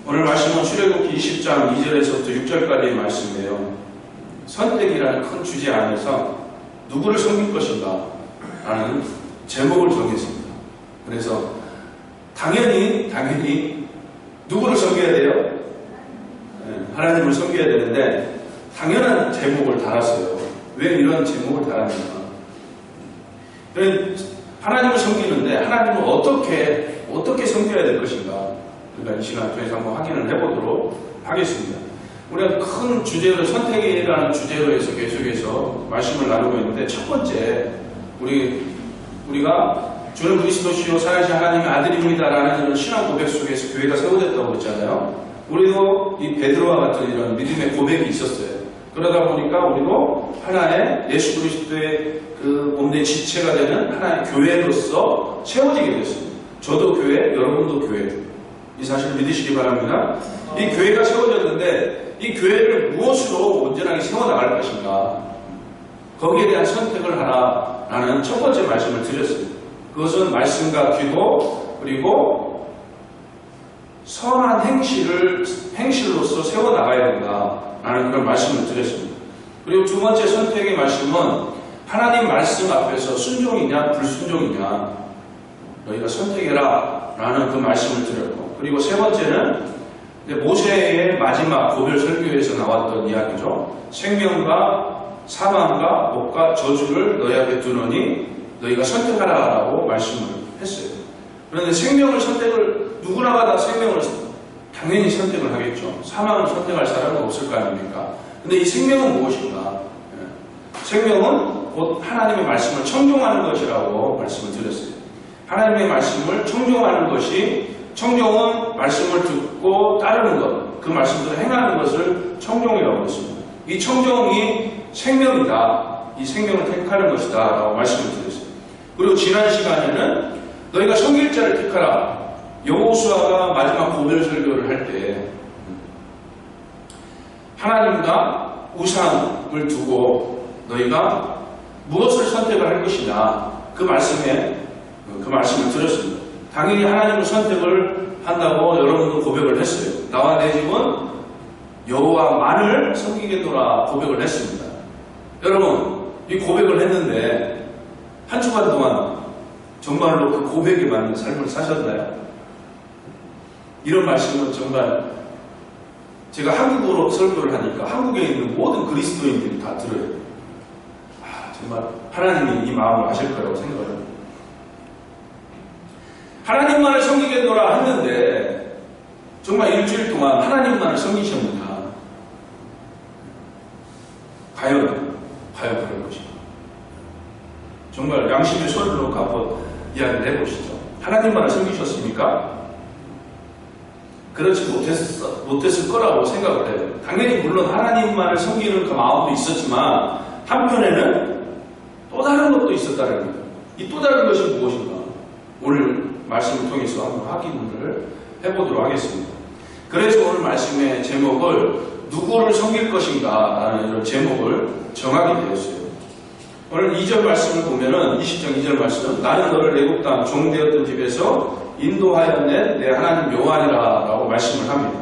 오늘 말씀은 출애굽기 20장 2절에서부터 6절까지의 말씀이에요. 선택이라는 큰 주제 안에서 누구를 섬길 것인가 라는 제목을 정했습니다. 그래서 당연히 누구를 섬겨야 돼요? 하나님을 섬겨야 되는데 당연한 제목을 달았어요. 왜 이런 제목을 달았는가? 하나님을 섬기는데 하나님을 어떻게 섬겨야 될 것인가? 그러니까 이 시간 통해서 한번 확인을 해보도록 하겠습니다. 우리가 큰 주제로 선택이라는 주제로 해서 계속해서 말씀을 나누고 있는데 첫 번째 우리가 주는 그리스도시요 살아계신 하나님의 아들입니다라는 신앙 고백 속에서 교회가 세워졌다고 그랬잖아요. 우리도 이 베드로와 같은 이런 믿음의 고백이 있었어요. 그러다 보니까 우리도 하나의 예수 그리스도의 그 몸의 지체가 되는 하나의 교회로서 세워지게 됐습니다. 저도 교회, 여러분도 교회. 이 사실을 믿으시기 바랍니다. 이 교회가 세워졌는데 이 교회를 무엇으로 온전하게 세워나갈 것인가? 거기에 대한 선택을 하라라는 첫 번째 말씀을 드렸습니다. 그것은 말씀과 기도 그리고 선한 행실로서 세워나가야 된다라는 그런 말씀을 드렸습니다. 그리고 두 번째 선택의 말씀은 하나님 말씀 앞에서 순종이냐 불순종이냐 너희가 선택해라 라는 그 말씀을 드렸고, 그리고 세 번째는 모세의 마지막 고별 설교에서 나왔던 이야기죠. 생명과 사망과 복과 저주를 너희 앞에 두노니 너희가 선택하라 라고 말씀을 했어요. 그런데 누구나가 다 생명을 당연히 선택을 하겠죠. 사망을 선택할 사람은 없을 거 아닙니까? 근데 이 생명은 무엇인가? 생명은 곧 하나님의 말씀을 청종하는 것이라고 말씀을 드렸어요. 하나님의 말씀을 청종하는 것이, 청종은 말씀을 듣고 따르는 것, 그 말씀대로 행하는 것을 청종이라고 했습니다. 이 청종이 생명이다. 이 생명을 택하는 것이다 라고 말씀을 드렸어요. 그리고 지난 시간에는 너희가 섬길 자를 택하라. 여호수아가 마지막 고별 설교를 할 때 하나님과 우상을 두고 너희가 무엇을 선택을 할 것이냐, 그 말씀을 드렸습니다. 당연히 하나님을 선택을 한다고 여러분도 고백을 했어요. 나와 내 집은 여호와만을 섬기겠노라 고백을 했습니다. 여러분, 이 고백을 했는데 한 주간 동안 정말로 그 고백에 맞는 삶을 사셨나요? 이런 말씀은 정말 제가 한국어로 설교를 하니까 한국에 있는 모든 그리스도인들이 다 들어요. 정말 하나님이 이 마음을 아실 거라고 생각을 합니다. 하나님만을 섬기겠노라 했는데 정말 일주일 동안 하나님만을 섬기십니다. 과연 그럴 것인가? 정말 양심의 소리를 놓고 한번 이야기를 해보시죠. 하나님만을 섬기셨습니까? 그렇지 못했을 거라고 생각을 해요. 당연히 물론 하나님만을 섬기는 그 마음도 있었지만 한편에는 또 다른 것도 있었다는 거예요. 이 또 다른 것이 무엇인가? 오늘 말씀을 통해서 한번 확인을 해보도록 하겠습니다. 그래서 오늘 말씀의 제목을 누구를 섬길 것인가 라는 이런 제목을 정하게 되었어요. 오늘 2절 말씀을 보면은 20장 2절 말씀, 나는 너를 애굽 땅 종되었던 집에서 인도하였네 내 하나님 여호와니라 라고 말씀을 합니다.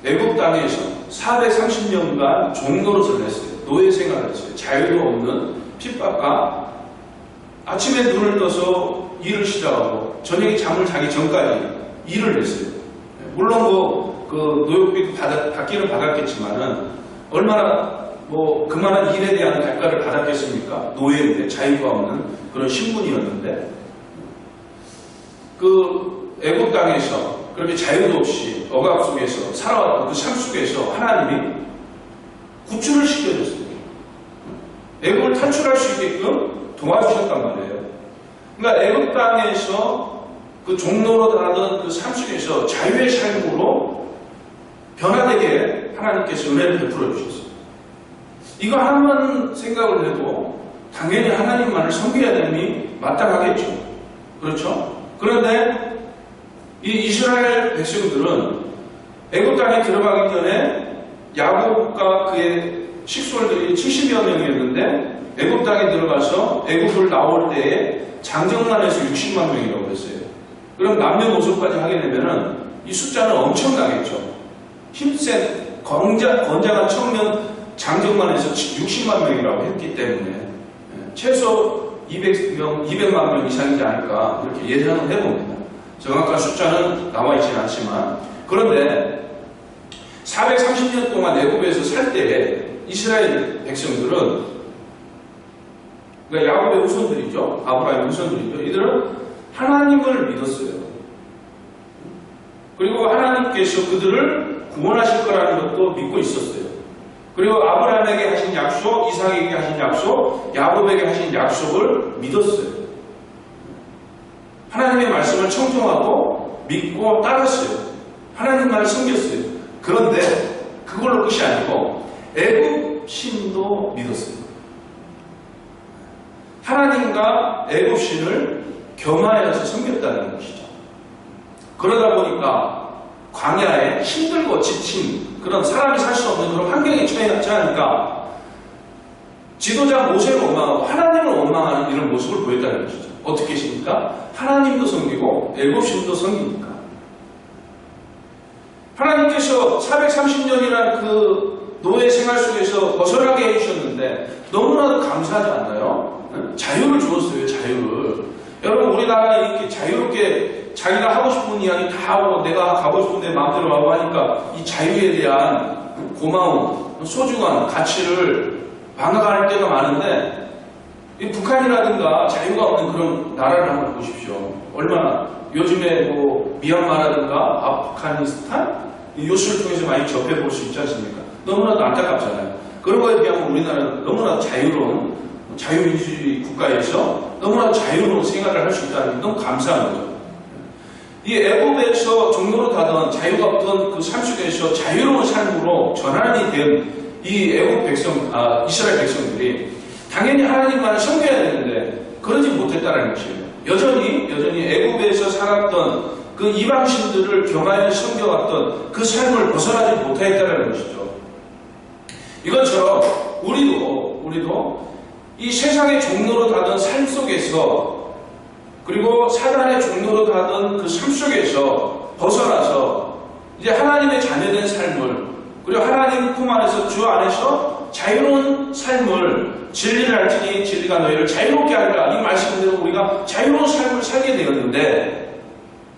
애굽 땅에서 430년간 종노릇을 했어요. 노예 생활을 했어요. 자유도 없는 핍박과 아침에 눈을 떠서 일을 시작하고 저녁에 잠을 자기 전까지 일을 했어요. 물론 그 노역비도 받기는 받았겠지만은 얼마나 그만한 일에 대한 대가를 받았겠습니까? 노예인데 자유가 없는 그런 신분이었는데 그 애굽 땅에서 그렇게 자유도 없이 억압 속에서 살아왔던 그 삶 속에서 하나님이 구출을 시켜줬어요. 애굽을 탈출할 수 있게끔 도와주셨단 말이에요. 그러니까 애굽 땅에서 그 종로로 하던 그 삶 속에서 자유의 삶으로 변화되게 하나님께서 은혜를 베풀어 주셨어요. 이거 하나만 생각을 해도 당연히 하나님만을 섬겨야 됨이 마땅하겠죠. 그렇죠? 그런데 이 이스라엘 백성들은 애굽 땅에 들어가기 전에 야곱과 그의 식솔들이 70여 명이었는데 애굽 땅에 들어가서 애굽을 나올 때에 장정만 해서 60만 명이라고 했어요. 그럼 남녀노소까지 하게 되면은 이 숫자는 엄청나겠죠. 힘센 건장한 청년 장정만 해서 60만 명이라고 했기 때문에 최소 200만 명 이상이지 않을까 이렇게 예상을 해봅니다. 정확한 숫자는 나와 있지는 않지만, 그런데 430년 동안 애굽에서 살 때에 이스라엘 백성들은, 그러니까 야곱의 후손들이죠. 아브라함의 후손들이죠. 이들은 하나님을 믿었어요. 그리고 하나님께서 그들을 구원하실 거라는 것도 믿고 있었어요. 그리고 아브라함에게 하신 약속, 이삭에게 하신 약속, 야곱에게 하신 약속을 믿었어요. 하나님의 말씀을 청종하고 믿고 따랐어요. 하나님 말을 섬겼어요. 그런데 그걸로 끝이 아니고 애굽 신도 믿었어요. 하나님과 애굽 신을 겸하여서 섬겼다는 것이죠. 그러다 보니까 광야에 힘들고 지친 그런 사람이 살 수 없는 그런 환경에 처해지 않으니까 지도자 모세를 원망하고 하나님을 원망하는 이런 모습을 보였다는 것이죠. 어떻게 하십니까? 하나님도 섬기고 애굽신도 섬깁니까? 하나님께서 430년이라는 그 노예 생활 속에서 벗어나게 해주셨는데 너무나도 감사하지 않나요? 자유를 주었어요. 자유를. 여러분, 우리나라 이렇게 자유롭게 자기가 하고 싶은 이야기 다 하고 내가 가고 싶은 데 마음대로 하고 하니까 이 자유에 대한 고마움, 소중한 가치를 반각할 때가 많은데, 이 북한이라든가 자유가 없는 그런 나라를 한번 보십시오. 얼마나 요즘에 뭐 미얀마라든가 아프가니스탄 이 뉴스를 통해서 많이 접해볼 수 있지 않습니까? 너무나도 안타깝잖아요. 그런 거에 비하면 우리나라는 너무나 자유로운 자유민주주의 국가에서 너무나 자유로운 생활을 할 수 있다는 게 너무 감사한 거죠. 이 애굽에서 종로로 가던 자유가 없던 그 삶 속에서 자유로운 삶으로 전환이 된 이 애굽 백성, 이스라엘 백성들이 당연히 하나님만을 섬겨야 되는데 그러지 못했다는 것이에요. 여전히 애굽에서 살았던 그 이방신들을 겸하여 섬겨왔던 그 삶을 벗어나지 못하였다는 것이죠. 이것처럼 우리도 이 세상의 종로로 가던 삶 속에서, 그리고 사단의 종로로 가던 그 삶 속에서 벗어나서 이제 하나님의 자녀된 삶을, 그리고 하나님 품 안에서 주 안에서 자유로운 삶을, 진리를 알지니 진리가 너희를 자유롭게 하리라, 이 말씀대로 우리가 자유로운 삶을 살게 되었는데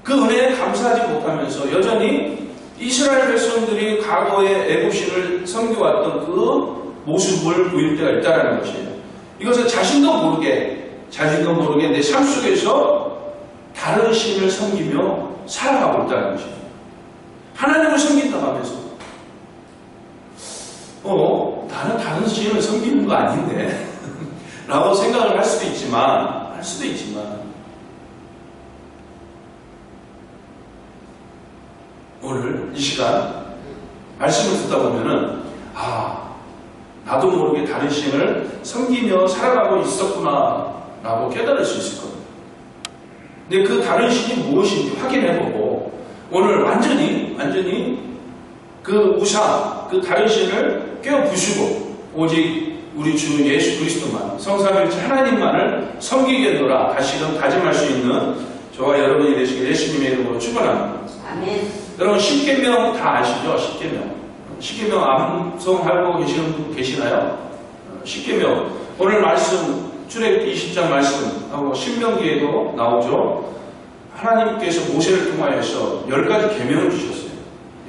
그 은혜에 감사하지 못하면서 여전히 이스라엘 백성들이 과거의 애굽신을 섬겨왔던 그 모습을 보일 때가 있다는 것이에요. 이것은 자신도 모르게 내 삶 속에서 다른 신을 섬기며 살아가고 있다는 것이에요. 하나님을 섬긴다고 하면서 나는 다른 신을 섬기는 거 아닌데 라고 생각을 할 수도 있지만 오늘 이 시간 말씀을 듣다 보면은 나도 모르게 다른 신을 섬기며 살아가고 있었구나 라고 깨달을 수 있을 겁니다. 근데 그 다른 신이 무엇인지 확인해보고 오늘 완전히 그 우상, 그 다른 신을 깨어부수고 오직 우리 주 예수 그리스도만, 성삼일체 하나님만을 섬기겠노라 다시금 다짐할 수 있는 저와 여러분이 되시길 예수님의 이름으로 축원합니다. 아멘. 여러분 10계명 다 아시죠? 10계명 암송하고 계시는 분 계시나요? 10계명 오늘 말씀 출애굽기 20장 말씀하고 신명기에도 나오죠. 하나님께서 모세를 통하여서 10가지 계명을 주셨어요.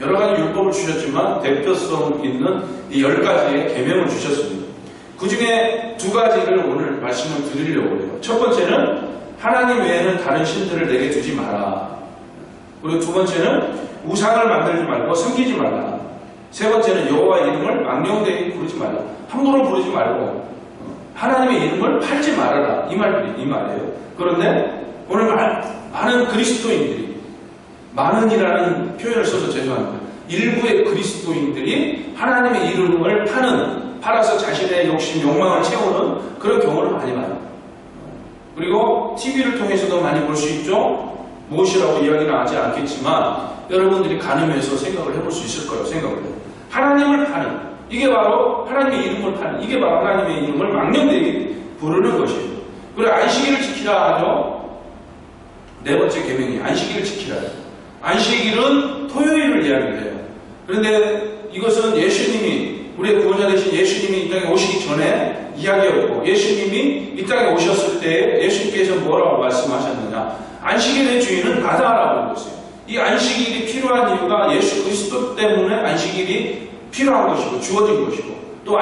여러 가지 율법을 주셨지만 대표성 있는 이 10가지의 계명을 주셨습니다. 그 중에 2가지를 오늘 말씀을 드리려고 해요. 첫 번째는 하나님 외에는 다른 신들을 내게 두지 마라. 그리고 2번째는 우상을 만들지 말고 섬기지 말라. 3번째는 여호와 이름을 망령되게 부르지 말라. 함부로 부르지 말고 하나님의 이름을 팔지 말아라. 이 말이에요. 그런데 오늘 많은 그리스도인들이, 많은이라는 표현을 써서 죄송합니다. 일부의 그리스도인들이 하나님의 이름을 팔아서 자신의 욕심, 욕망을 채우는 그런 경우를 많이 봐요. 그리고 TV를 통해서도 많이 볼 수 있죠. 무엇이라고 이야기는 하지 않겠지만 여러분들이 가늠해서 생각을 해볼 수 있을 거예요. 생각을 해요. 하나님을 파는, 이게 바로 하나님의 이름을 파는, 이게 바로 하나님의 이름을 망령되게 부르는 것이에요. 그리고 안식일을 지키라 하죠. 4번째 계명이 안식일을 지키라. 안식일은 토요일을 이야기를 해요. 그런데 이것은 예수님이, 우리의 구원자 되신 예수님이 이 땅에 오시기 전에 이야기였고, 예수님이 이 땅에 오셨을 때 예수님께서 뭐라고 말씀하셨느냐. 안식일의 주인은 나다라고 했어요. 이 안식일이 필요한 이유가 예수 그리스도 때문에 안식일이 필요한 것이고 주어진 것이고, 또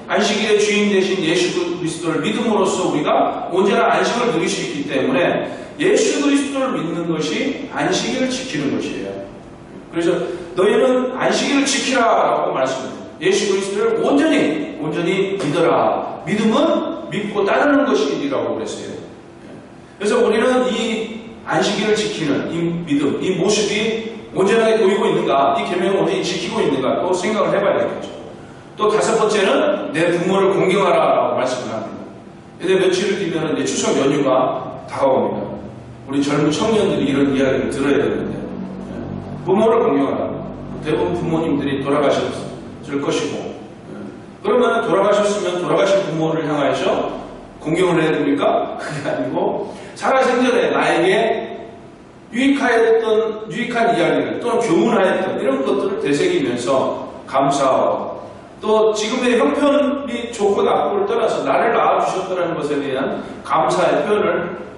안식일의 주인 되신 예수 그리스도를 믿음으로써 우리가 언제나 안식을 누릴 수 있기 때문에 예수 그리스도를 믿는 것이 안식일을 지키는 것이에요. 그래서 너희는 안식일을 지키라라고 말씀해요. 예수 그리스도를 온전히 믿어라. 믿음은 믿고 따르는 것이라고 그랬어요. 그래서 우리는 이 안식일을 지키는 이 믿음, 이 모습이 온전하게 보이고 있는가, 이 계명을 온전히 지키고 있는가 또 생각을 해봐야 되겠죠. 또 다섯 번째는 내 부모를 공경하라라고 말씀을 합니다. 이제 며칠을 뒤면 이제 추석 연휴가 다가옵니다. 우리 젊은 청년들이 이런 이야기를 들어야 되는데, 부모를 공경하라. 대부분 부모님들이 돌아가셨을 것이고, 그러면 돌아가셨으면 돌아가신 부모를 향하여서 공경을 해야 됩니까? 그게 아니고 살아생전에 나에게 유익한 이야기를 또는 교훈하였던 이런 것들을 되새기면서 감사하고, 또 지금의 형편이 좋고 나쁘를 떠나서 나를 낳아주셨다는 것에 대한 감사의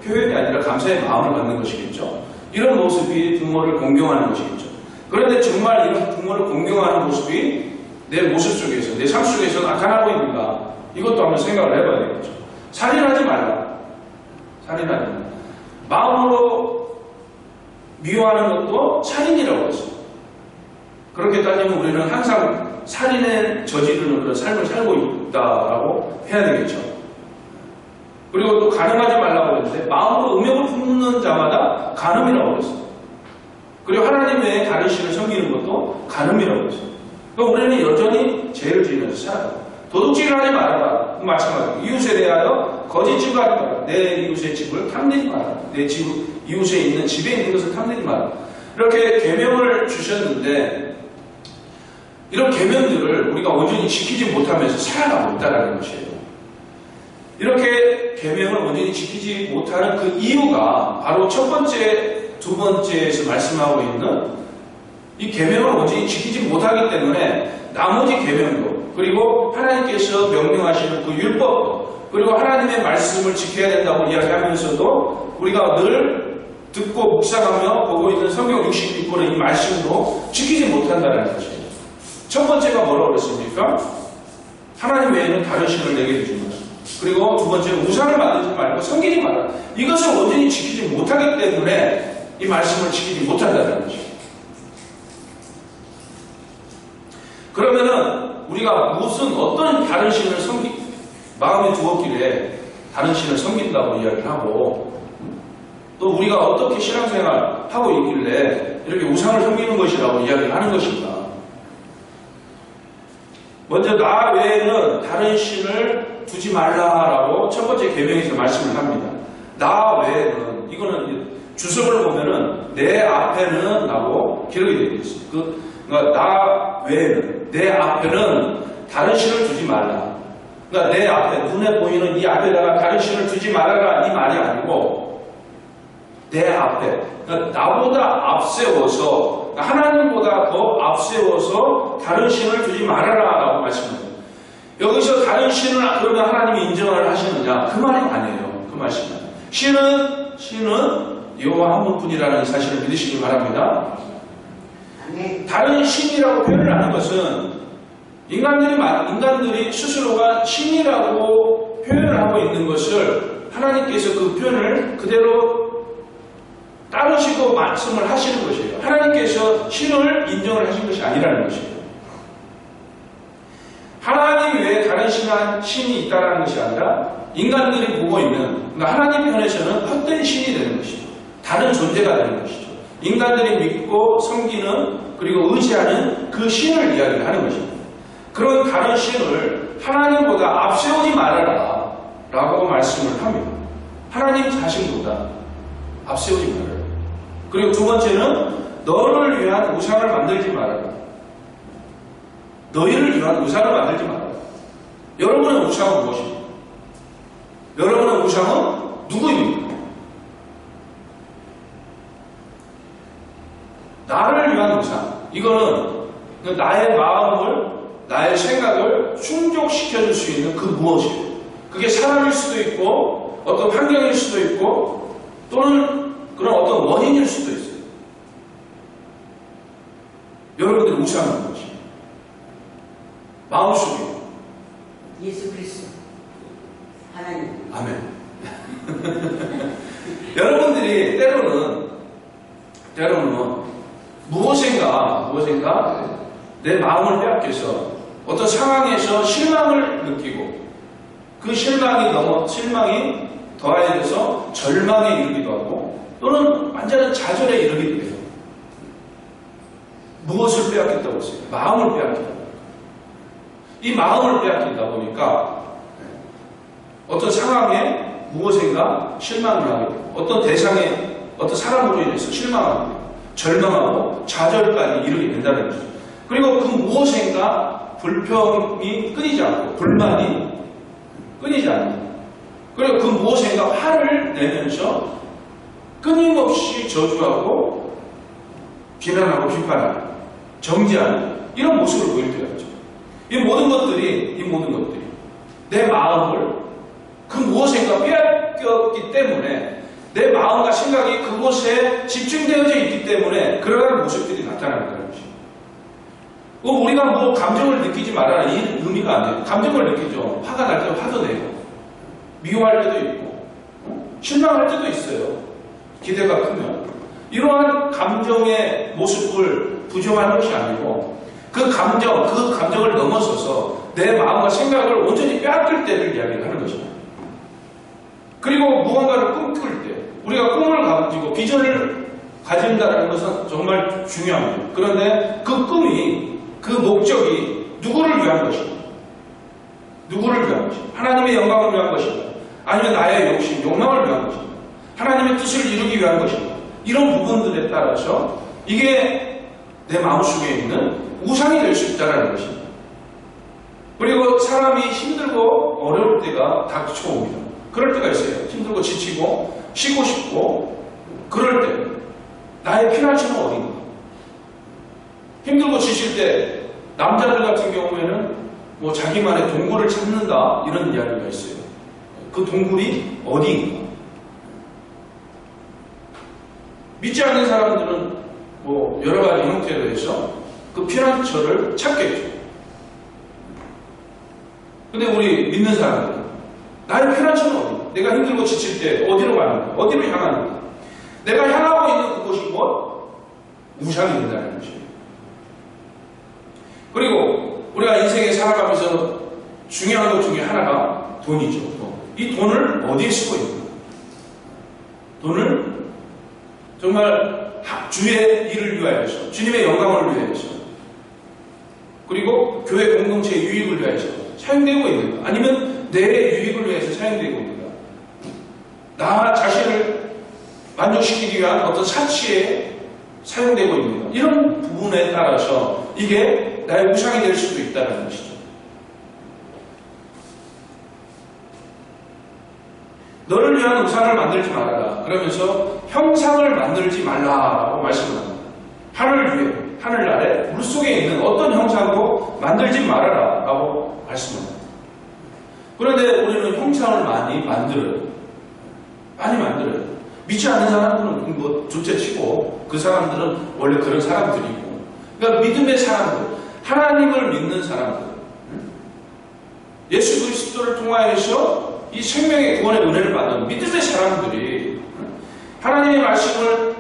표현이 아니라 감사의 마음을 갖는 것이겠죠. 이런 모습이 부모를 공경하는 것이겠죠. 그런데 정말 이런 부모를 공경하는 모습이 내 모습 속에서, 내 삶 속에서 나타나고 있는가, 이것도 한번 생각을 해봐야 되겠죠. 살인하지 말라. 살인하지 말라. 마음으로 미워하는 것도 살인이라고 했어요. 그렇게 따지면 우리는 항상 살인에 저지르는 그런 삶을 살고 있다라고 해야 되겠죠. 그리고 또 간음하지 말라고 했는데 마음으로 음욕을 품는 자마다 간음이라고 했어요. 그리고 하나님 외에 다른 신을 섬기는 것도 간음이라고 했어요. 그러니까 우리는 여전히 죄를 지으면서 살아요. 도둑질을 하지 말아라. 마찬가지로 이웃에 대하여 거짓 증거하지 마라. 내 이웃의 집을 탐내지 마라. 내 이웃에 있는 집에 있는 것을 탐내지 마라. 이렇게 계명을 주셨는데 이런 계명들을 우리가 온전히 지키지 못하면서 살아가고 있다는 것이에요. 이렇게 계명을 온전히 지키지 못하는 그 이유가 바로 첫 번째, 두 번째에서 말씀하고 있는 이 계명을 온전히 지키지 못하기 때문에 나머지 계명도, 그리고 하나님께서 명령하시는 그 율법도, 그리고 하나님의 말씀을 지켜야 된다고 이야기하면서도 우리가 늘 듣고 묵상하며 보고 있는 성경 66권의 이 말씀도 지키지 못한다는 것이에요. 첫 번째가 뭐라고 그랬습니까? 하나님 외에는 다른 신을 내게 두지 마라. 그리고 두 번째는 우상을 만들지 말고 섬기지 마라. 이것을 온전히 지키지 못하기 때문에 이 말씀을 지키지 못한다는 것이에요. 그러면은 우리가 어떤 다른 신을 마음에 두었길래 다른 신을 섬긴다고 이야기를 하고, 또 우리가 어떻게 신앙생활 하고 있길래 이렇게 우상을 섬기는 것이라고 이야기를 하는 것인가? 먼저 나 외에는 다른 신을 두지 말라라고 첫 번째 계명에서 말씀을 합니다. 나 외에는, 이거는 주석을 보면은 내 앞에는 라고 기록이 되어 있어요. 그러니까 나 외에는, 내 앞에는 다른 신을 두지 말라. 그러니까 내 앞에, 눈에 보이는 이 앞에다가 다른 신을 두지 말아라, 이 말이 아니고 내 앞에, 그러니까 나보다 앞세워서, 하나님보다 더 앞세워서 다른 신을 두지 말아라 라고 말씀합니다. 여기서 다른 신을 그러면 하나님이 인정을 하시느냐, 그 말이 아니에요. 그 말씀은 신은 여호와 한 분뿐이라는 사실을 믿으시기 바랍니다. 다른 신이라고 표현을 하는 것은 인간들이 스스로가 신이라고 표현을 하고 있는 것을 하나님께서 그 표현을 그대로 따르시고 말씀을 하시는 것이에요. 하나님께서 신을 인정을 하신 것이 아니라는 것이에요. 하나님 외에 다른 신이 있다는 것이 아니라 인간들이 보고 있는, 그러니까 하나님 편에서는 헛된 신이 되는 것이죠. 다른 존재가 되는 것이죠. 인간들이 믿고 섬기는, 그리고 의지하는 그 신을 이야기를 하는 것입니다. 그런 다른 신을 하나님보다 앞세우지 말아라 라고 말씀을 합니다. 하나님 자신보다 앞세우지 말아라. 그리고 두 번째는 너를 위한 우상을 만들지 말아라. 너희를 위한 우상을 만들지 말아라. 여러분의 우상은 무엇입니까? 여러분의 우상은 누구입니까? 나를 위한 우상. 이거는 나의 마음을, 나의 생각을 충족시켜줄 수 있는 그 무엇이에요. 그게 사람일 수도 있고 어떤 환경일 수도 있고 또는 그런 어떤 원인일 수도 있어요. 여러분들의 우상은 무엇이에요? 마음속에 예수 그리스도 하나님. 아멘. 여러분들이 때로는 무엇인가 내 마음을 빼앗겨서 어떤 상황에서 실망을 느끼고 그 실망이 더해져서 절망에 이르기도 하고 또는 완전한 좌절에 이르기도 해요. 무엇을 빼앗겼다고 했어요? 마음을 빼앗긴다. 이 마음을 빼앗긴다 보니까 어떤 상황에 무엇인가 실망을 하게 돼요. 어떤 대상에 어떤 사람으로 인해서 실망하게 돼요. 절망하고 좌절까지 이르게 된다는 거죠. 그리고 그 무엇인가 불평이 끊이지 않고 불만이 끊이지 않고 그리고 그 무엇인가 화를 내면서 끊임없이 저주하고 비난하고 비판하고 정죄하는 이런 모습을 보일 때가 있죠. 이 모든 것들이 내 마음을 그 무엇인가 빼앗겼기 때문에 내 마음과 생각이 그곳에 집중되어져 있기 때문에 그러한 모습들이 나타난다는 것이죠. 우리가 뭐 감정을 느끼지 말아라 이 의미가 아니에요. 감정을 느끼죠. 화가 날 때도 화도 내고 미워할 때도 있고 실망할 때도 있어요. 기대가 크면 이러한 감정의 모습을 부정하는 것이 아니고 그 감정을 넘어서서 내 마음과 생각을 온전히 빼앗길 때를 이야기하는 것입니다. 그리고 무언가를 꿈꿀 때 우리가 꿈을 가지고 비전을 가진다는 것은 정말 중요합니다. 그런데 그 꿈이 그 목적이 누구를 위한 것인가? 누구를 위한 것인가? 하나님의 영광을 위한 것인가? 아니면 나의 욕심, 욕망을 위한 것인가? 하나님의 뜻을 이루기 위한 것인가? 이런 부분들에 따라서 이게 내 마음속에 있는 우상이 될 수 있다는 것입니다. 그리고 사람이 힘들고 어려울 때가 닥쳐옵니다. 그럴 때가 있어요. 힘들고 지치고 쉬고 싶고 그럴 때 나의 피난처는 어딘가? 힘들고 지칠 때 남자들 같은 경우에는 뭐 자기만의 동굴을 찾는다 이런 이야기가 있어요. 그 동굴이 어디인가? 믿지 않는 사람들은 뭐 여러 가지 형태로 해서 그 피난처를 찾겠죠. 근데 우리 믿는 사람들은 나의 피난처는 어디? 내가 힘들고 지칠 때 어디로 가는가? 어디로 향하는가? 내가 향하고 있는 그곳이 뭐? 우상이 된다는 것이에요. 그리고 우리가 인생에 살아가면서 중요한 것 중에 하나가 돈이죠. 이 돈을 어디에 쓰고 있는가? 돈을 정말 주의 일을 위하여서 주님의 영광을 위하여서 그리고 교회 공동체의 유익을 위하여서 사용되고 있는가? 아니면 내 유익을 위해서 사용되고 있는가? 나 자신을 만족시키기 위한 어떤 사치에 사용되고 있는가? 이런 부분에 따라서 이게 나의 우상이 될 수도 있다는 것이죠. 너를 위한 우상을 만들지 말아라. 그러면서 형상을 만들지 말라라고 말씀을 합니다. 하늘 아래 물속에 있는 어떤 형상도 만들지 말아라 라고 말씀합니다. 그런데 우리는 형상을 많이 만들어요. 믿지 않는 사람들은 뭐 둘째치고 그 사람들은 원래 그런 사람들이고 그러니까 믿음의 사람들, 하나님을 믿는 사람들 예수 그리스도를 통하여서 이 생명의 구원의 은혜를 받는 믿음의 사람들이 하나님의 말씀을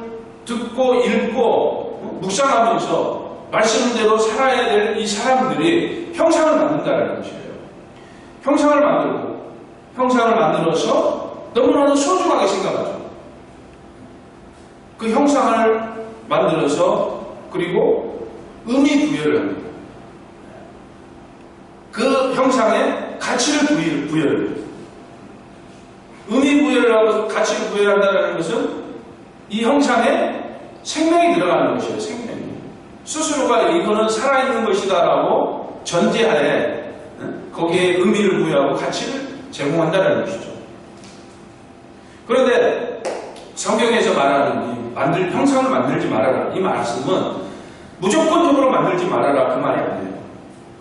듣고 읽고 묵상하면서 말씀대로 살아야 될 이 사람들이 형상을 만든다는 것이에요. 형상을 만들어서 너무나도 소중하게 생각하죠. 그 형상을 만들어서 그리고 의미 부여를 합니다. 그 형상에 가치를 부여를 해요. 의미 부여를 하고 가치를 부여한다는 것은 이 형상에 생명이 들어가는 것이에요. 생명이. 스스로가 이거는 살아있는 것이다 라고 전제하에 거기에 의미를 부여하고 가치를 제공한다는 것이죠. 그런데 성경에서 말하는 이 형상을 만들지 말아라 이 말씀은 무조건적으로 만들지 말아라 그 말이 아니에요.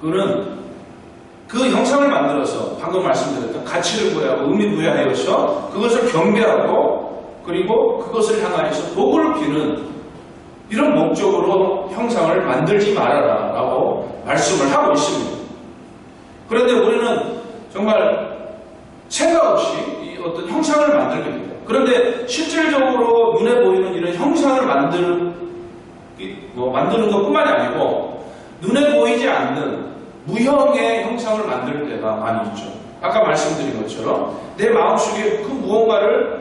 그거는 그 형상을 만들어서 방금 말씀드렸던 가치를 부여하고 의미 부여하여서 그것을 경배하고 그리고 그것을 향하여서 복을 비는 이런 목적으로 형상을 만들지 말아라 라고 말씀을 하고 있습니다. 그런데 우리는 정말 생각 없이 이 어떤 형상을 만들게 됩니다. 그런데 실질적으로 눈에 보이는 이런 형상을 만드는 것뿐만이 아니고 눈에 보이지 않는 무형의 형상을 만들 때가 많이 있죠. 아까 말씀드린 것처럼 내 마음속에 그 무언가를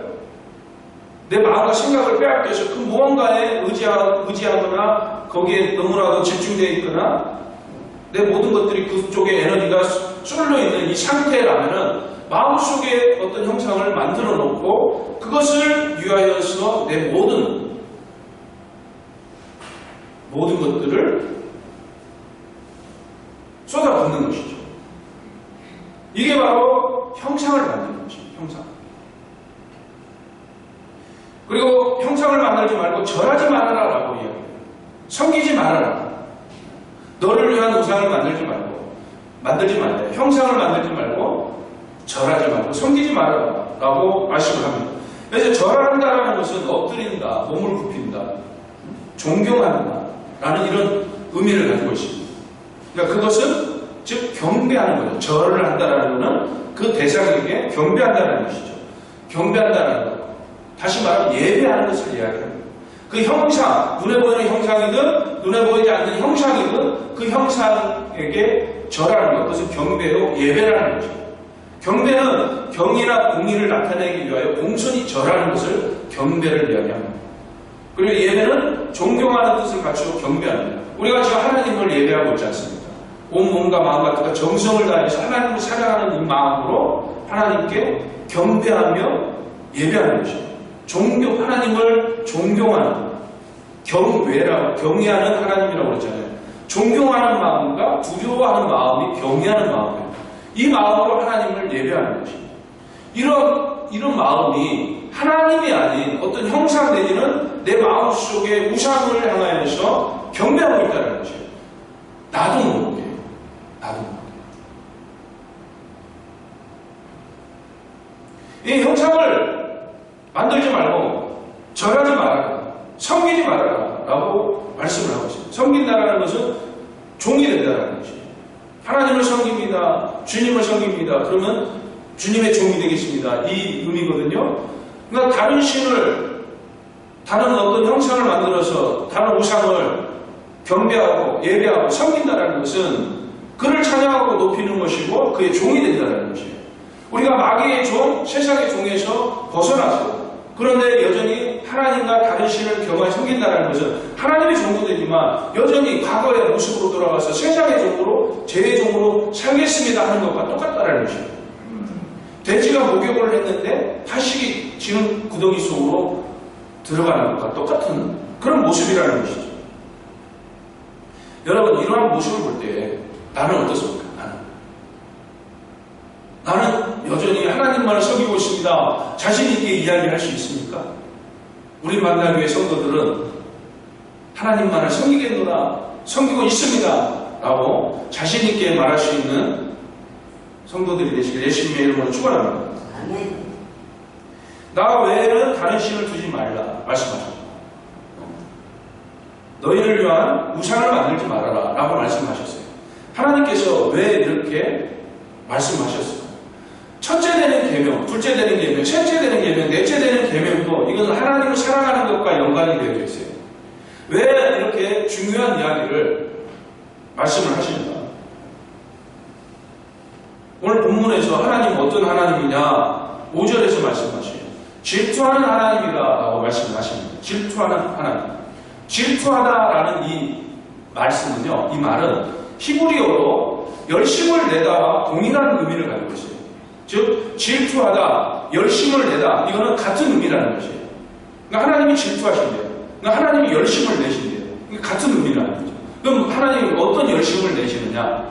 내 마음과 생각을 빼앗겨서 그 무언가에 의지하거나 거기에 너무나도 집중되어 있거나 내 모든 것들이 그쪽에 에너지가 쏠려 있는 이 상태라면은 마음속에 어떤 형상을 만들어 놓고 그것을 위하여서 내 모든 것들을 쏟아붓는 것이죠. 이게 바로 형상을 만드는 것이죠. 형상. 그리고 형상을 만들지 말고 절하지 말아라라고 이야기해요. 섬기지 말아라. 너를 위한 우상을 만들지 말아요. 형상을 만들지 말고 절하지 말고 섬기지 말아라라고 말씀을 합니다. 그래서 절한다라는 것은 엎드린다, 몸을 굽힌다, 존경한다라는 이런 의미를 가지고 있습니다. 그러니까 그것은 즉 경배하는 거죠. 절을 한다라는 것은 그 대상에게 경배한다는 것이죠. 경배한다는 것. 다시 말하면 예배하는 것을 이야기합니다. 그 형상, 눈에 보이는 형상이든 눈에 보이지 않는 형상이든 그 형상에게 절하는 것, 그것은 경배로 예배라는 것이죠. 경배는 경이나 공의를 나타내기 위하여 공손히 절하는 것을 경배를 이야기합니다. 그리고 예배는 존경하는 뜻을 갖추고 경배합니다. 우리가 지금 하나님을 예배하고 있지 않습니까? 온 몸과 마음과 뜻과 정성을 다해서 하나님을 사랑하는 이 마음으로 하나님께 경배하며 예배하는 것입니다. 하나님을 존경하는 경외하는 하나님이라고 그랬잖아요. 존경하는 마음과 두려워하는 마음이 경외하는 마음이에요. 이 마음으로 하나님을 예배하는 것입니다. 이런 마음이 하나님이 아닌 어떤 형상 내지는 내 마음속에 우상을 향하여서 경배하고 있다는 것이에요. 나도 모르게. 이 형상을 만들지 말고 절하지 말아라, 섬기지 말아라 라고 말씀을 하고 있습니다. 섬긴다라는 것은 종이 된다는 것이에요. 하나님을 섬깁니다. 주님을 섬깁니다. 그러면 주님의 종이 되겠습니다. 이 의미거든요. 그러니까 다른 신을, 다른 어떤 형상을 만들어서 다른 우상을 경배하고 예배하고 섬긴다는 것은 그를 찬양하고 높이는 것이고 그의 종이 된다는 것이에요. 우리가 마귀의 종, 세상의 종에서 벗어나서 그런데 여전히 하나님과 다른 신을 겸하여 섬긴다는 것은 하나님의 종도 되지만 여전히 과거의 모습으로 돌아가서 세상의 종으로 죄의 종으로 살겠습니다 하는 것과 똑같다는 것이에요. 돼지가 목욕을 했는데 다시 지는 구덩이 속으로 들어가는 것과 똑같은 그런 모습이라는 것이죠. 여러분 이러한 모습을 볼 때 나는 어떻습니까? 나는 여전히 하나님만을 섬기고 있습니다. 자신 있게 이야기할 수 있습니까? 우리 만나교회 성도들은 하나님만을 섬기겠노라, 섬기고 있습니다 라고 자신 있게 말할 수 있는 성도들이 되시길 예수님의 이름으로 축원합니다. 아멘. 나 외에는 다른 신을 두지 말라 말씀하셨습니다. 너희를 위한 우상을 만들지 말아라 라고 말씀하셨어요. 하나님께서 왜 이렇게 말씀하셨어요? 첫째 되는 계명, 둘째 되는 계명, 셋째 되는 계명, 넷째 되는 계명도 이것은 하나님을 사랑하는 것과 연관이 되어 있어요. 왜 이렇게 중요한 이야기를 말씀을 하십니까? 오늘 본문에서 하나님 어떤 하나님이냐 5절에서 말씀하시요. 질투하는 하나님이라고 말씀하십니다. 질투하는 하나님. 질투하다라는 이 말씀은요, 이 말은 히브리어로 열심을 내다와 동일한 의미를 가지고 있어요. 즉 질투하다, 열심을 내다 이거는 같은 의미라는 것이에요. 그러니까 하나님이 질투하신대요. 그러니까 하나님이 열심을 내신대요. 같은 의미라는 거죠. 그럼 하나님이 어떤 열심을 내시느냐?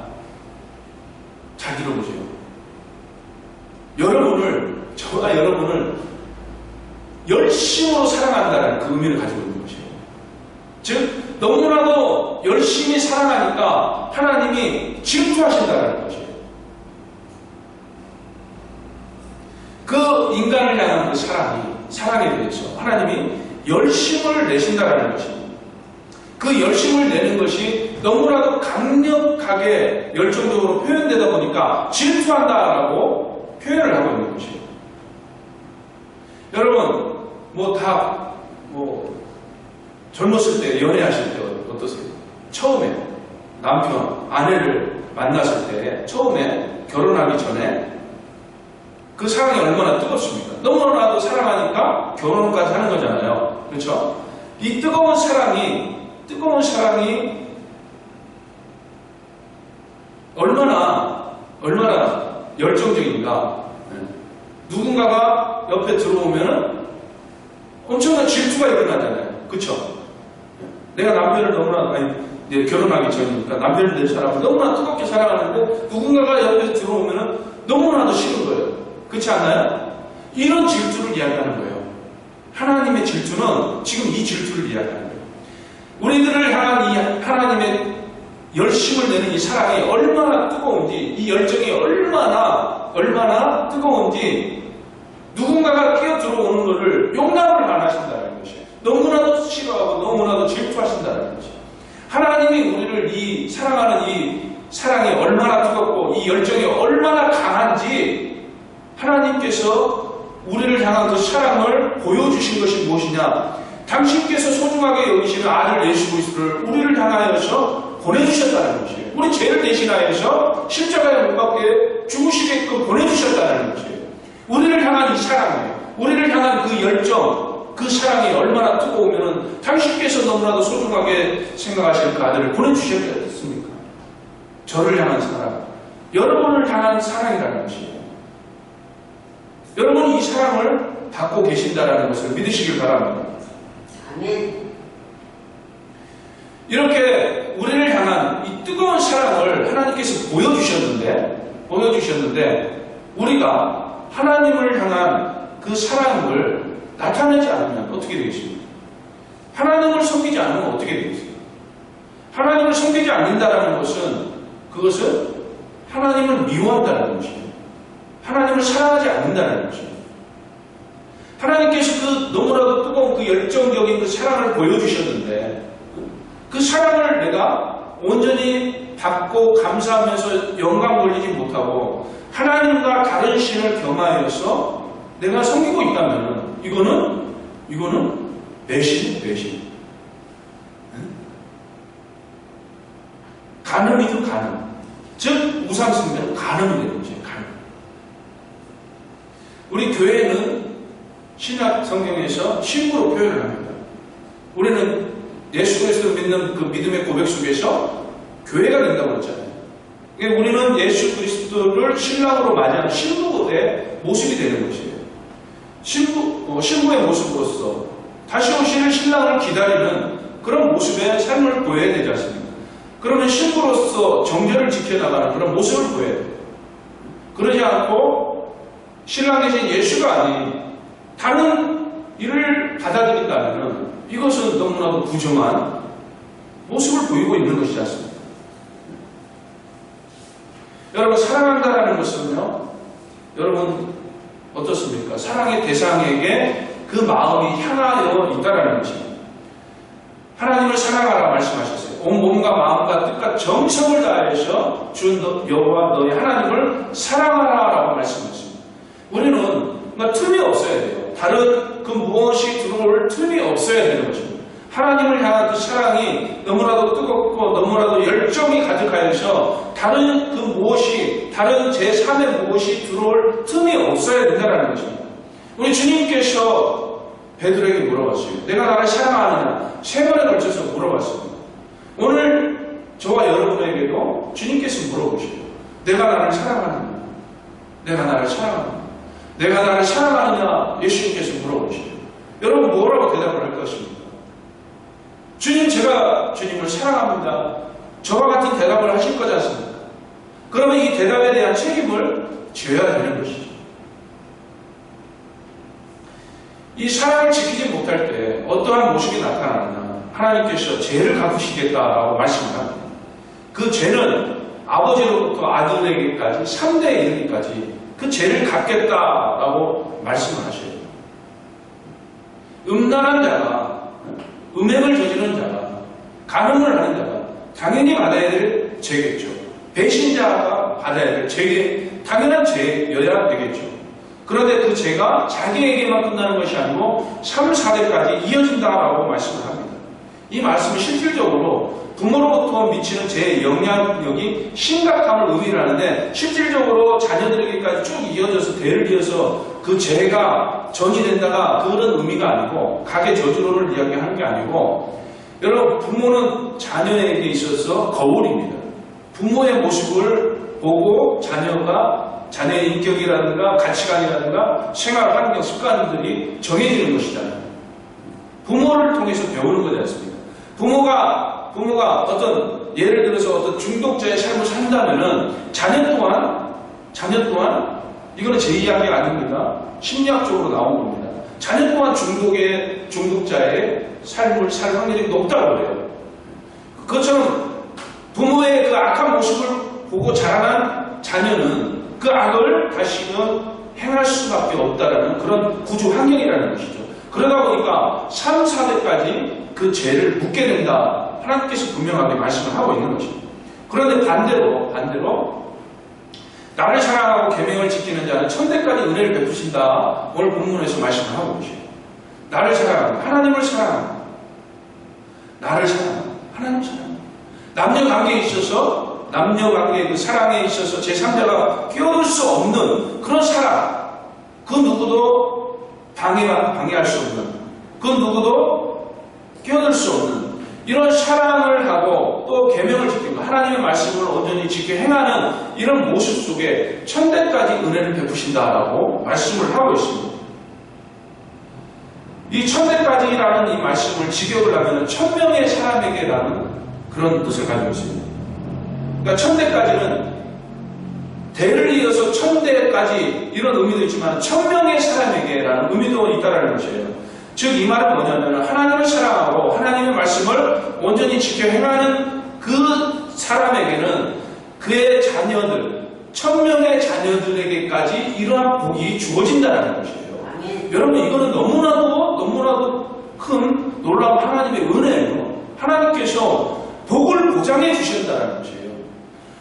잘 들어보세요. 저와 여러분을 열심으로 사랑한다는 그 의미를 가지고 있는 것이에요. 즉 너무나도 열심히 사랑하니까 하나님이 질투하신다는 것이에요. 그 인간을 향한 그 사랑에 대해서 하나님이 열심을 내신다는 것입니다. 그 열심을 내는 것이 너무나도 강력하게 열정적으로 표현되다 보니까 질투한다라고 표현을 하고 있는 것이에요. 여러분, 젊었을 때, 연애하실 때 어떠세요? 처음에 남편, 아내를 만났을 때, 처음에 결혼하기 전에 그 사랑이 얼마나 뜨겁습니까? 너무나도 사랑하니까 결혼까지 하는 거잖아요. 그렇죠? 이 뜨거운 사랑이 얼마나 열정적인가. 누군가가 옆에 들어오면은 엄청난 질투가 일어나잖아요. 그쵸? 내가 남편을 이제 결혼하기 전이니까 남편을 낸 사람을 너무나 뜨겁게 사랑하는데 누군가가 옆에 들어오면은 너무나도 싫은 거예요. 그렇지 않나요? 이런 질투를 이야기하는 거예요. 하나님의 질투는 지금 이 질투를 이야기하는 거예요. 우리들을 향한 이 하나님의 열심을 내는 이 사랑이 얼마나 뜨거운지, 이 열정이 얼마나 뜨거운지 누군가가 끼어 들어오는 것을 용납을 안 하신다는 것이에요. 너무나도 싫어하고 너무나도 질투하신다는 것이에요. 하나님이 우리를 이 사랑하는 이 사랑이 얼마나 뜨겁고 이 열정이 얼마나 강한지 하나님께서 우리를 향한 그 사랑을 보여주신 것이 무엇이냐? 당신께서 소중하게 여기시는 아들 예수 그리스도를 우리를 향하여서 보내주셨다는 것이에요. 우리 죄를 대신하여서 십자가에 못 박게 죽으시게끔 보내주셨다는 것이에요. 우리를 향한 이 사랑이에요. 우리를 향한 그 열정, 그 사랑이 얼마나 뜨거우면 당신께서 너무나도 소중하게 생각하실 그 아들을 보내주셨겠습니까? 저를 향한 사랑, 여러분을 향한 사랑이라는 것이에요. 여러분이 이 사랑을 받고 계신다는 것을 믿으시길 바랍니다. 아멘. 이렇게 우리를 향한 이 뜨거운 사랑을 하나님께서 보여주셨는데 우리가 하나님을 향한 그 사랑을 나타내지 않으면 어떻게 되겠습니까? 하나님을 섬기지 않으면 어떻게 되겠습니까? 하나님을 섬기지 않는다는 것은 그것은 하나님을 미워한다는 것이에요. 하나님을 사랑하지 않는다는 것이에요. 하나님께서 그 너무나도 뜨거운 그 열정적인 그 사랑을 보여주셨는데 그 사랑을 내가 온전히 받고 감사하면서 영광 돌리지 못하고 하나님과 다른 신을 겸하여서 내가 섬기고 있다면 이거는 배신. 간음이죠, 간음. 즉 우상숭배는 간음이 되는 거죠. 간음. 우리 교회는 신약 성경에서 신부로 표현을 합니다. 우리는 예수 그리스도를 믿는 그 믿음의 고백 속에서 교회가 된다고 했잖아요. 우리는 예수 그리스도를 신랑으로 맞이하는 신부의 모습이 되는 것이에요. 신부의 모습으로서 다시 오시는 신랑을 기다리는 그런 모습의 삶을 보여야 되지 않습니까? 그러면 신부로서 정절을 지켜나가는 그런 모습을 보여야 돼요. 그러지 않고 신랑 대신 예수가 아닌 다른 일을 받아들인다면 이것은 너무나도 부정한 모습을 보이고 있는 것이지 않습니까? 여러분, 사랑한다라는 것은요, 여러분 어떻습니까? 사랑의 대상에게 그 마음이 향하여 있다라는 것입니다. 하나님을 사랑하라 말씀하셨어요. 온 몸과 마음과 뜻과 정성을 다해서 주 여호와 너희 하나님을 사랑하라라고 말씀하셨습니다. 우리는 틈이 없어야 돼요. 다른 그 무엇이 들어올 틈이 없어야 되는 것입니다. 하나님을 향한 그 사랑이 너무나도 뜨겁고 너무나도 열정이 가득하여서 다른 그 무엇이, 다른 제3의 무엇이 들어올 틈이 없어야 된다는 것입니다. 우리 주님께서 베드로에게 물어봤어요. 내가 나를 사랑하느냐? 3번에 걸쳐서 물어봤습니다. 오늘 저와 여러분에게도 주님께서 물어보시고 내가 나를 사랑하느냐? 내가 나를 사랑하느냐? 내가 나를 사랑하느냐? 예수님께서 물어보시죠. 여러분 뭐라고 대답을 할 것입니까? 주님, 제가 주님을 사랑합니다. 저와 같은 대답을 하실 거지 않습니까? 그러면 이 대답에 대한 책임을 져야 되는 것이죠. 이 사랑을 지키지 못할 때 어떠한 모습이 나타나느냐. 하나님께서 죄를 갚으시겠다라고 말씀을 합니다. 그 죄는 아버지로부터 아들에게까지 3대에 이르기까지 그 죄를 갚겠다라고 말씀을 하셔요. 음란한 자가, 음행을 저지른 자가, 간음을 하는 자가 당연히 받아야 될 죄겠죠. 배신자가 받아야 될 죄, 당연한 죄여야 되겠죠. 그런데 그 죄가 자기에게만 끝나는 것이 아니고 3, 4대까지 이어진다라고 말씀을 합니다. 이 말씀은 실질적으로 부모로부터 미치는 죄의 영향력이 심각함을 의미를 하는데 실질적으로 자녀들에게까지 쭉 이어져서 대를 이어서 그 죄가 전이된다가 그런 의미가 아니고 가계 저주로를 이야기하는 게 아니고 여러분 부모는 자녀에게 있어서 거울입니다. 부모의 모습을 보고 자녀의 인격이라든가 가치관이라든가 생활 환경 습관들이 정해지는 것이잖아요. 부모를 통해서 배우는 거지 않습니까? 부모가 어떤 예를 들어서 어떤 중독자의 삶을 산다면은 자녀 또한 이거는 제 이야기가 아닙니다. 심리학적으로 나온 겁니다. 자녀 또한 중독자의 삶을 살 확률이 높다고 해요. 그것처럼 부모의 그 악한 모습을 보고 자라난 자녀는 그 악을 다시는 행할 수밖에 없다라는 그런 구조 환경이라는 것이죠. 그러다 보니까 3, 4대까지 그 죄를 묻게 된다. 하나님께서 분명하게 말씀을 하고 있는 것입니다. 그런데 반대로 나를 사랑하고 계명을 지키는 자는 천대까지 은혜를 베푸신다. 오늘 본문에서 말씀을 하고 계세요. 나를 사랑하고 하나님을 사랑하고 나를 사랑하고 하나님을 사랑하고 남녀관계의 그 사랑에 있어서 제3자가 끼어들 수 없는 그런 사랑, 그 누구도 방해할 수 없는, 그 누구도 끼어들 수 없는 이런 사랑을 하고 또 계명을 지키고 하나님의 말씀을 온전히 지켜 행하는 이런 모습 속에 천대까지 은혜를 베푸신다라고 말씀을 하고 있습니다. 이 천대까지라는 이 말씀을 직역을 하면 1000명의 사람에게라는 그런 뜻을 가지고 있습니다. 그러니까 천대까지는 대를 이어서 천대까지 이런 의미도 있지만 1000명의 사람에게라는 의미도 있다는 것이에요. 즉 이 말은 뭐냐면 하나님을 사랑하고 하나님의 말씀을 온전히 지켜 행하는 그 사람에게는 그의 자녀들 1000명의 자녀들에게까지 이러한 복이 주어진다는 것이에요. 여러분 이거는 너무나도 큰 놀라운 하나님의 은혜예요. 하나님께서 복을 보장해 주신다는 것이에요.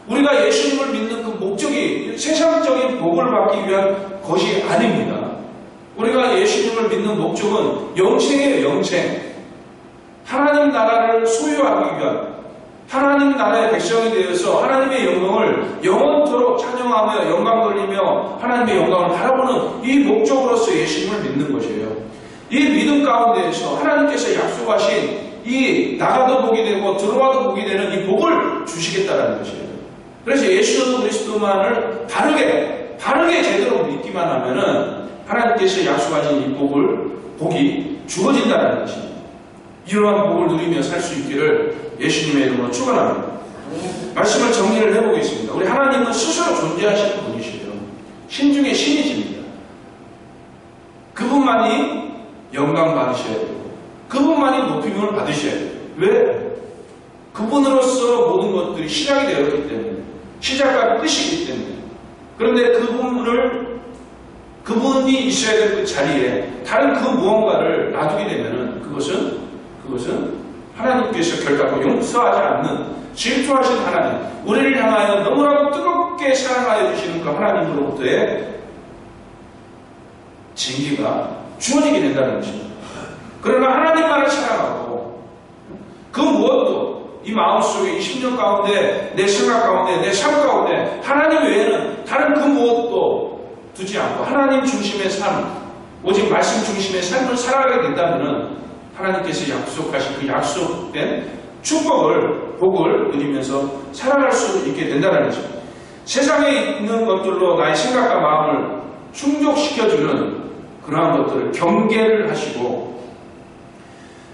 우리가 예수님을 믿는 그 목적이 세상적인 복을 받기 위한 것이 아닙니다. 우리가 예수님을 믿는 목적은 영생이에요. 영생. 하나님 나라를 소유하기 위한 하나님 나라의 백성이 되어서 하나님의 영광을 영원토록 찬양하며 영광 돌리며 하나님의 영광을 바라보는 이 목적으로서 예수님을 믿는 것이에요. 이 믿음 가운데에서 하나님께서 약속하신 이 나가도 복이 되고 들어와도 복이 되는 이 복을 주시겠다는 것이에요. 그래서 예수 그리스도만을 바르게 제대로 믿기만 하면은 하나님께서 약속하신 이 복이 주어진다는 것입니다. 이러한 복을 누리며 살 수 있기를 예수님의 이름으로 축원합니다. 말씀을 정리를 해보겠습니다. 우리 하나님은 스스로 존재하시는 분이시죠. 신 중에 신이십니다. 그분만이 영광 받으셔야 되고 그분만이 높임을 받으셔야 돼요. 왜? 그분으로서 모든 것들이 시작이 되었기 때문에 시작과 끝이기 때문에 그런데 그분이 있어야 될 그 자리에 다른 그 무언가를 놔두게 되면은 그것은 하나님께서 결단코 용서하지 않는 질투하신 하나님, 우리를 향하여 너무나도 뜨겁게 사랑하여 주시는 그 하나님으로부터의 징계가 주어지게 된다는 것입니다. 그러나 하나님만을 사랑하고 그 무엇도 이 마음속에 이 심령 가운데 내 생각 가운데 내 삶 가운데 하나님 외에는 다른 그 무엇도 두지 않고 하나님 중심의 삶, 오직 말씀 중심의 삶을 살아가게 된다면 하나님께서 약속하신 그 약속된 축복을, 복을 누리면서 살아갈 수 있게 된다는 것입니다. 세상에 있는 것들로 나의 생각과 마음을 충족시켜주는 그러한 것들을 경계를 하시고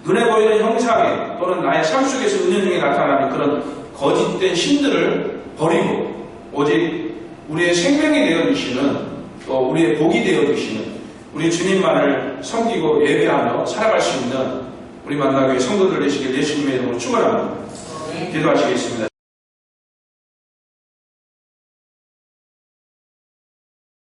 눈에 보이는 형상에 또는 나의 삶 속에서 은연 중에 나타나는 그런 거짓된 신들을 버리고 오직 우리의 생명이 되어주시는 또 우리의 복이 되어주시는 우리 주님만을 섬기고 예배하며 살아갈 수 있는 우리 만나교회 성도들 되시길 예수님의 이름으로 축원합니다. 기도하시겠습니다.